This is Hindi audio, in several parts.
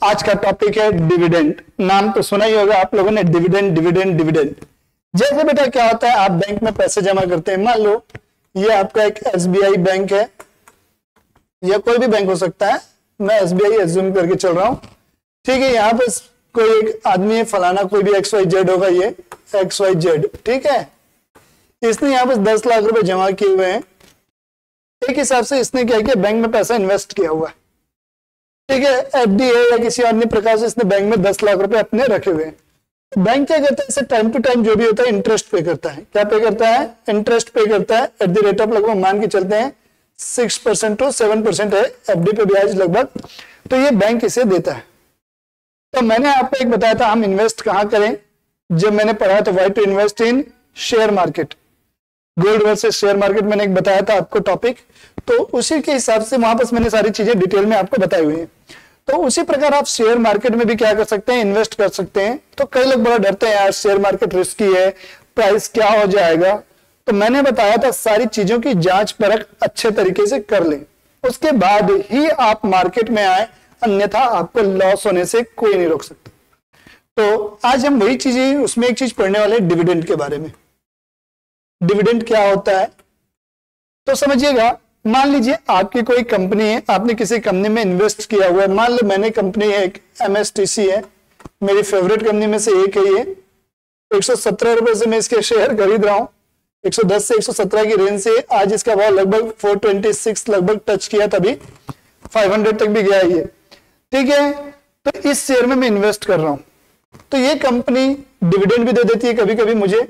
आज का टॉपिक है डिविडेंड। नाम तो सुना ही होगा आप लोगों ने, डिविडेंड डिविडेंड डिविडेंड। जैसे बेटा क्या होता है, आप बैंक में पैसे जमा करते हैं। मान लो ये आपका एक एसबीआई बैंक है या कोई भी बैंक हो सकता है, मैं एसबीआई एज्यूम करके चल रहा हूं, ठीक है। यहाँ पे कोई एक आदमी है फलाना, कोई भी XYZ होगा, ये XYZ, ठीक है। इसने यहाँ पे 10 लाख रुपए जमा किए हुए हैं। एक हिसाब से इसने क्या किया, बैंक में पैसा इन्वेस्ट किया हुआ है, ठीक है। एफडी है या किसी अन्य प्रकार से इसने बैंक में 10 लाख रुपए अपने रखे हुए हैं। बैंक क्या करता है, इसे टाइम टू टाइम जो भी होता है इंटरेस्ट पे करता है। क्या पे करता है? इंटरेस्ट पे करता है एट द रेट ऑफ लगभग मान के चलते हैं 6% to 7% है एफडी पे ब्याज लगभग, तो ये बैंक इसे देता है। तो मैंने आपको एक बताया था हम इन्वेस्ट कहां करें, जब मैंने पढ़ा था why to invest in share market, gold versus share market, मैंने एक बताया था आपको टॉपिक। तो उसी के हिसाब से वहां पर मैंने सारी चीजें डिटेल में आपको बताई हुई है। तो उसी प्रकार आप शेयर मार्केट में भी क्या कर सकते हैं, इन्वेस्ट कर सकते हैं। तो कई लोग बड़ा डरते हैं, यार शेयर मार्केट रिस्की है, प्राइस क्या हो जाएगा। तो मैंने बताया था सारी चीजों की जांच परख अच्छे तरीके से कर लें, उसके बाद ही आप मार्केट में आए, अन्यथा आपको लॉस होने से कोई नहीं रोक सकता। तो आज हम वही चीजें, उसमें एक चीज पढ़ने वाले हैं डिविडेंड के बारे में। डिविडेंड क्या होता है तो समझिएगा। मान लीजिए आपकी कोई कंपनी है, आपने किसी कंपनी में इन्वेस्ट किया हुआ है। मान लो मैंने कंपनी है एक MSTC है, मेरी फेवरेट कंपनी में से एक है ये। 117 रुपए से मैं इसके शेयर खरीद रहा हूं, 110 से 117 की रेंज से आज इसका भाव लगभग 426 लगभग टच किया, तभी 500 तक भी गया ये, ठीक है। तो इस शेयर में मैं इन्वेस्ट कर रहा हूं। तो ये कंपनी डिविडेंड भी दे देती है, कभी कभी मुझे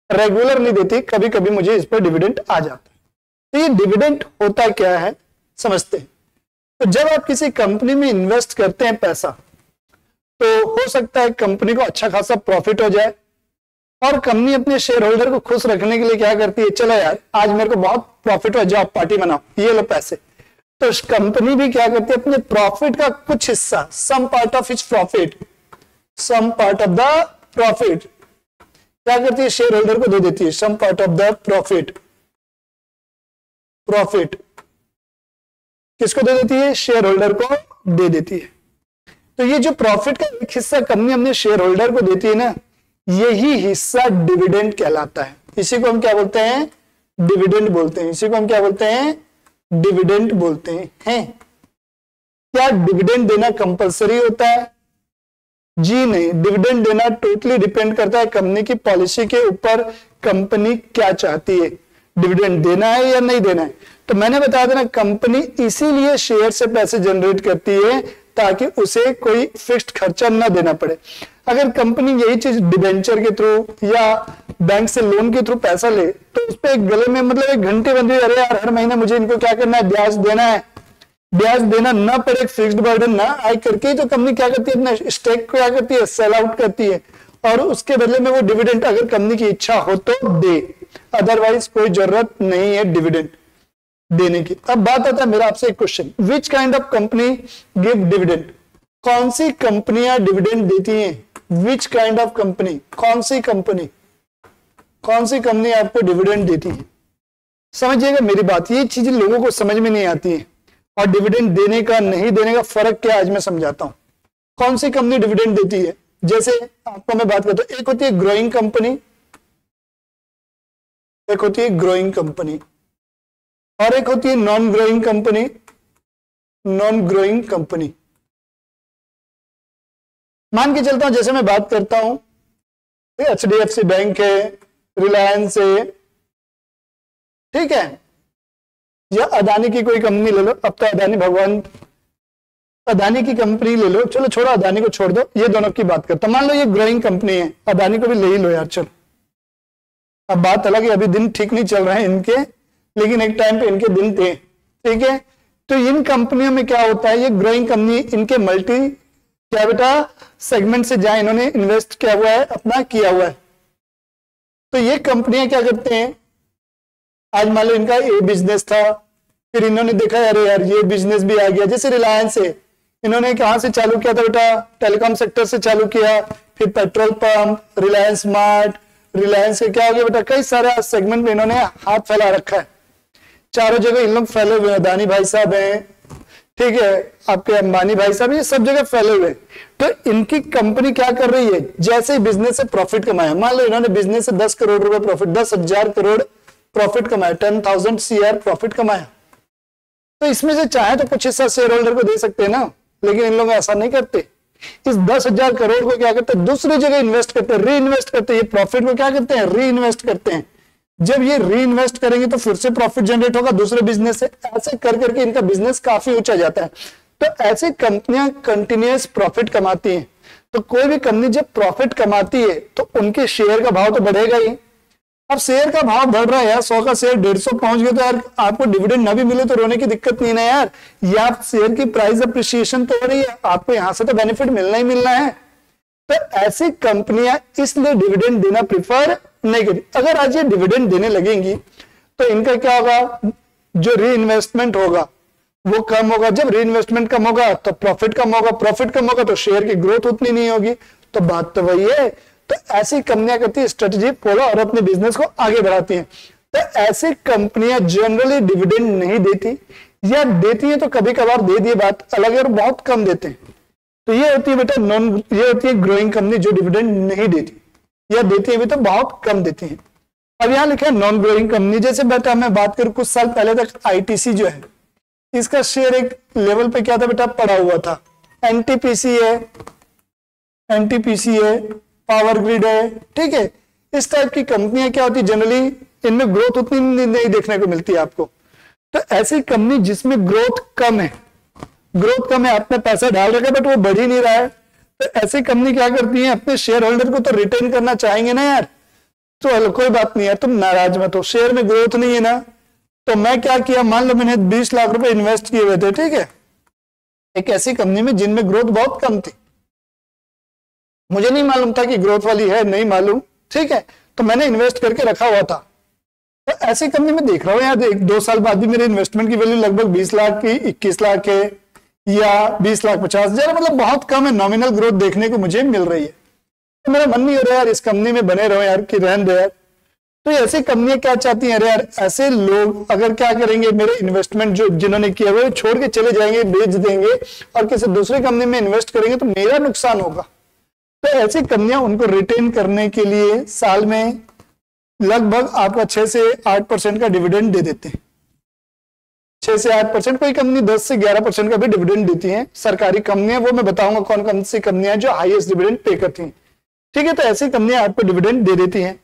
रेगुलर नहीं देती, कभी कभी मुझे इस पर डिविडेंड आ जाता है। तो ये डिविडेंड होता क्या है समझते हैं। तो जब आप किसी कंपनी में इन्वेस्ट करते हैं पैसा, तो हो सकता है कंपनी को अच्छा खासा प्रॉफिट हो जाए, और कंपनी अपने शेयर होल्डर को खुश रखने के लिए क्या करती है, चलो यार आज मेरे को बहुत प्रॉफिट हो जाओ, पार्टी मनाओ, ये लो पैसे। तो कंपनी भी क्या करती है, अपने प्रॉफिट का कुछ हिस्सा, some part of its profit, some part of the profit क्या करती है, शेयर होल्डर को दे देती है। Some part of the profit, profit किसको दे देती है, शेयर होल्डर को दे देती है। तो ये जो प्रॉफिट का एक हिस्सा कंपनी अपने शेयर होल्डर को देती है ना, यही हिस्सा डिविडेंड कहलाता है। इसी को हम क्या बोलते हैं, डिविडेंड बोलते हैं। इसी को हम क्या बोलते हैं, डिविडेंड बोलते हैं। क्या डिविडेंड देना कंपलसरी होता है? जी नहीं, डिविडेंड देना टोटली डिपेंड करता है कंपनी की पॉलिसी के ऊपर, कंपनी क्या चाहती है, डिविडेंड देना है या नहीं देना है। तो मैंने बताया था ना, कंपनी इसीलिए शेयर से पैसे जनरेट करती है ताकि उसे कोई फिक्स्ड खर्चा ना देना पड़े। अगर कंपनी यही चीज डिबेंचर के थ्रू या बैंक से लोन के थ्रू पैसा ले, तो उस पर एक गले में मतलब एक घंटे बंद, अरे यार हर महीने मुझे इनको क्या करना है, ब्याज देना है, ब्याज देना ना पड़े, फिक्स्ड बर्डन ना आए करके, तो कंपनी क्या करती है, अपना स्टेक क्या करती है, सेल आउट करती है, और उसके बदले में वो डिविडेंड अगर कंपनी की इच्छा हो तो दे, अदरवाइज कोई जरूरत नहीं है डिविडेंड देने की। अब बात आता है मेरा आपसे एक question, which kind of company give dividend? कौन सी कंपनियां डिविडेंड देती हैं? विच काइंड ऑफ कंपनी, कौन सी कंपनी, कौन सी कंपनी आपको डिविडेंड देती है? समझिएगा मेरी बात, ये चीजें लोगों को समझ में नहीं आती है, और डिविडेंड देने का नहीं देने का फर्क क्या आज मैं समझाता हूं। कौन सी कंपनी डिविडेंड देती है? जैसे आपको मैं बात करता हूं, एक होती है ग्रोइंग कंपनी, एक होती है ग्रोइंग कंपनी, और एक होती है non growing company, non growing company. मान के चलता हूं, जैसे मैं बात करता हूं HDFC बैंक है, रिलायंस है, ठीक है, या अदानी की कोई कंपनी ले लो। अब तो अदानी भगवान, अदानी की कंपनी ले लो, चलो छोड़ो अदानी को छोड़ दो, ये दोनों की बात करता हूं। मान लो ये ग्रोइंग कंपनी है, अदानी को भी ले ही लो यार, चलो। अब बात अलग है, अभी दिन ठीक नहीं चल रहे हैं इनके, लेकिन एक टाइम पे इनके दिन थे, ठीक है। तो इन कंपनियों में क्या होता है, ये ग्रोइंग कंपनी, इनके मल्टी क्या बेटा सेगमेंट से जहां इन्होंने इन्वेस्ट किया हुआ है, अपना किया हुआ है। तो ये कंपनियां क्या करते हैं, आज मान लो इनका ये बिजनेस था, फिर इन्होंने देखा अरे यार ये बिजनेस भी आ गया। जैसे रिलायंस है, इन्होंने कहां से चालू किया था बेटा, टेलीकॉम सेक्टर से चालू किया, फिर petrol pump, Reliance mart, Reliance के क्या हो गया बेटा, कई सारे सेगमेंट में इन्होंने हाथ फैला रखा है, चारों जगह इन लोग फैले हुए हैं। अदानी भाई साहब हैं, ठीक है, आपके अंबानी भाई साहब, ये सब जगह फैले हुए। तो इनकी कंपनी क्या कर रही है, जैसे ही बिजनेस से प्रॉफिट कमाया, मान लो इन्होंने बिजनेस से 10 करोड़ रुपए प्रॉफिट, 10,000 करोड़ प्रॉफिट कमाया, 10,000 CR प्रॉफिट कमाया, तो इसमें से चाहे तो कुछ हिस्सा शेयर होल्डर को दे सकते हैं ना, लेकिन इन लोग ऐसा नहीं करते। इस 10,000 करोड़ को क्या करते हैं, दूसरी जगह इन्वेस्ट करते हैं, री इन्वेस्ट करते हैं। ये प्रॉफिट को क्या करते हैं, री इन्वेस्ट करते हैं। जब ये री इन्वेस्ट करेंगे तो फिर से प्रॉफिट जनरेट होगा दूसरे बिजनेस से, ऐसे कर करके इनका बिजनेस काफी ऊंचा जाता है। तो ऐसी कंपनियां कंटिन्यूअस प्रॉफिट कमाती हैं। तो कोई भी कंपनी जब प्रॉफिट कमाती है तो उनके शेयर का भाव तो बढ़ेगा ही। अब शेयर का भाव बढ़ रहा है यार, 100 का शेयर 150 पहुंच गया, तो यार आपको डिविडेंड ना भी मिले तो रोने की दिक्कत नहीं ना यार, ये आप शेयर की प्राइस अप्रिसिएशन तो हो रही है, आपको यहां से तो बेनिफिट मिलना ही मिलना है। तो ऐसी कंपनियां इसलिए डिविडेंड देना प्रिफर नहीं करती। अगर आज ये डिविडेंड देने लगेंगी तो इनका क्या होगा, जो री इन्वेस्टमेंट होगा वो कम होगा। जब री इन्वेस्टमेंट कम होगा तो प्रॉफिट कम होगा, प्रॉफिट कम होगा तो शेयर की ग्रोथ उतनी नहीं होगी। तो बात तो वही है। तो ऐसी कंपनियां करती है स्ट्रेटेजी फॉलो और अपने बिजनेस को आगे बढ़ाती हैं। तो ऐसी कंपनियां जनरली डिविडेंड नहीं देती, या देती है तो कभी कभार दे दिए, बात अलग है, और बहुत कम देते हैं। तो ये होती है बेटा ये होती है ग्रोइंग कंपनी जो डिविडेंड नहीं देती, या देती है भी तो बहुत कम देती है। अब यहां लिखा है नॉन ग्रोइंग कंपनी। जैसे बेटा मैं बात करूं, कुछ साल पहले तक ITC जो है, इसका शेयर एक लेवल पे क्या था बेटा, पड़ा हुआ था। NTPC है, पावर ग्रिड है, ठीक है। इस टाइप की कंपनियां क्या होती है, जनरली इनमें ग्रोथ उतनी नहीं देखने को मिलती है आपको। तो ऐसी कंपनी जिसमें ग्रोथ कम है, आपने पैसा डाल रखा बट वो बढ़ ही नहीं रहा है, तो ऐसी कंपनी क्या करती है, अपने शेयर होल्डर को तो रिटेन करना चाहेंगे ना यार। तो कोई बात नहीं है, तुम नाराज मत हो, शेयर में ग्रोथ नहीं है ना। तो मैं क्या किया, मान लो मैंने 20 लाख रुपए इन्वेस्ट किए हुए थे, ठीक है, एक ऐसी कंपनी में जिनमें ग्रोथ बहुत कम थी। मुझे नहीं मालूम था कि ग्रोथ वाली है, नहीं मालूम, ठीक है, तो मैंने इन्वेस्ट करके रखा हुआ था। तो ऐसी कंपनी में देख रहा हूं यार, 1-2 साल बाद भी मेरे इन्वेस्टमेंट की वैल्यू लगभग 20 लाख की 21 लाख है, या 20,50,000, मतलब बहुत कम है, नॉमिनल ग्रोथ देखने को मुझे मिल रही है। तो मेरा मन नहीं हो रहा यार इस कंपनी में बने रहो यार, कि रहने दो यार। तो ऐसी कंपनियां क्या चाहती हैं, अरे यार ऐसे लोग अगर क्या करेंगे, मेरे इन्वेस्टमेंट जो जिन्होंने किया वो छोड़ के चले जाएंगे, बेच देंगे और किसी दूसरी कंपनी में इन्वेस्ट करेंगे तो मेरा नुकसान होगा। तो ऐसी कंपनियां उनको रिटेन करने के लिए साल में लगभग आपका 6 से 8% का डिविडेंड दे देते हैं। 6 से 8%, कोई कंपनी 10 से 11% का भी डिविडेंड देती है। सरकारी कंपनियां, वो मैं बताऊंगा कौन कौन सी कंपनियां जो हाईएस्ट डिविडेंड पे करती हैं, ठीक है। तो ऐसी कंपनियां आपको डिविडेंड दे देती हैं।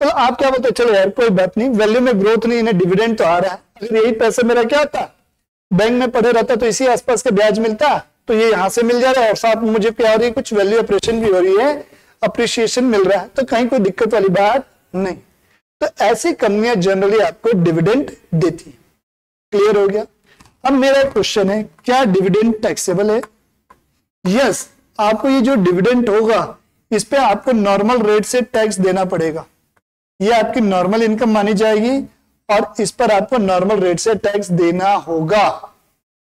तो आप क्या बोलते, चलो यार कोई बात नहीं, वैल्यू में ग्रोथ नहीं, इन्हें डिविडेंड तो आ रहा है, अगर यही पैसा मेरा क्या होता, बैंक में पड़े रहता तो इसी आसपास का ब्याज मिलता, तो ये यहां से मिल जा रहा है और साथ में मुझे क्या हो रही है, कुछ वैल्यू ऑपरेशन भी हो रही है, अप्रिसिएशन मिल रहा है, तो कहीं कोई दिक्कत वाली बात नहीं। तो ऐसी कंपनियां जनरली आपको डिविडेंड देती है। क्लियर हो गया। अब मेरा क्वेश्चन है, क्या डिविडेंड टैक्सेबल है? यस, आपको ये जो डिविडेंड होगा इस पे आपको नॉर्मल रेट से टैक्स देना पड़ेगा। ये आपकी नॉर्मल इनकम मानी जाएगी और इस पर आपको नॉर्मल रेट से टैक्स देना होगा,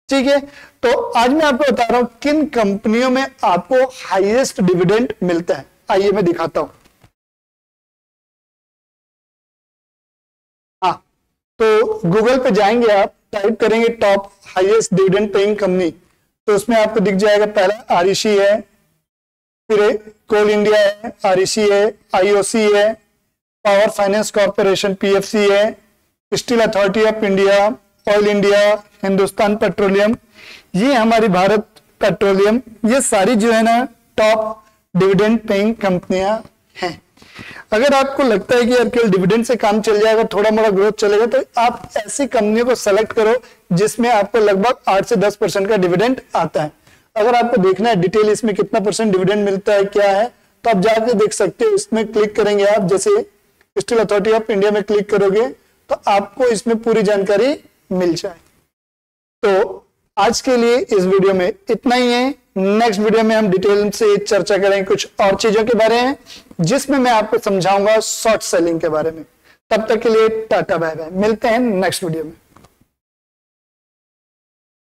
ठीक है। तो आज मैं आपको बता रहा हूं किन कंपनियों में आपको हाईएस्ट डिविडेंड मिलता है। आइए मैं दिखाता हूं। हाँ, तो गूगल पे जाएंगे आप, टाइप करेंगे top highest dividend paying company, तो उसमें आपको दिख जाएगा, पहला REC है, फिर कोल इंडिया है, REC है, IOC है, पावर फाइनेंस कॉर्पोरेशन PFC है, steel authority of India, oil India, Hindustan petroleum, ये हमारी भारत पेट्रोलियम, ये सारी जो है ना टॉप डिविडेंड पेइंग कंपनियां हैं। अगर आपको लगता है कि यार केवल डिविडेंड से काम चल जाएगा, थोड़ा मोड़ा ग्रोथ चलेगा, तो आप ऐसी कंपनियों को सेलेक्ट करो जिसमें आपको लगभग 8 से 10% का डिविडेंड आता है। अगर आपको देखना है डिटेल इसमें कितना % डिविडेंड मिलता है, क्या है, तो आप जाके देख सकते हो। इसमें क्लिक करेंगे आप, जैसे स्टील अथॉरिटी ऑफ इंडिया में क्लिक करोगे तो आपको इसमें पूरी जानकारी मिल जाए। तो आज के लिए इस वीडियो में इतना ही है। नेक्स्ट वीडियो में हम डिटेल से चर्चा करेंगे कुछ और चीजों के बारे में, जिसमें मैं आपको समझाऊंगा शॉर्ट सेलिंग के बारे में। तब तक के लिए टाटा बाय बाय, मिलते हैं नेक्स्ट वीडियो में।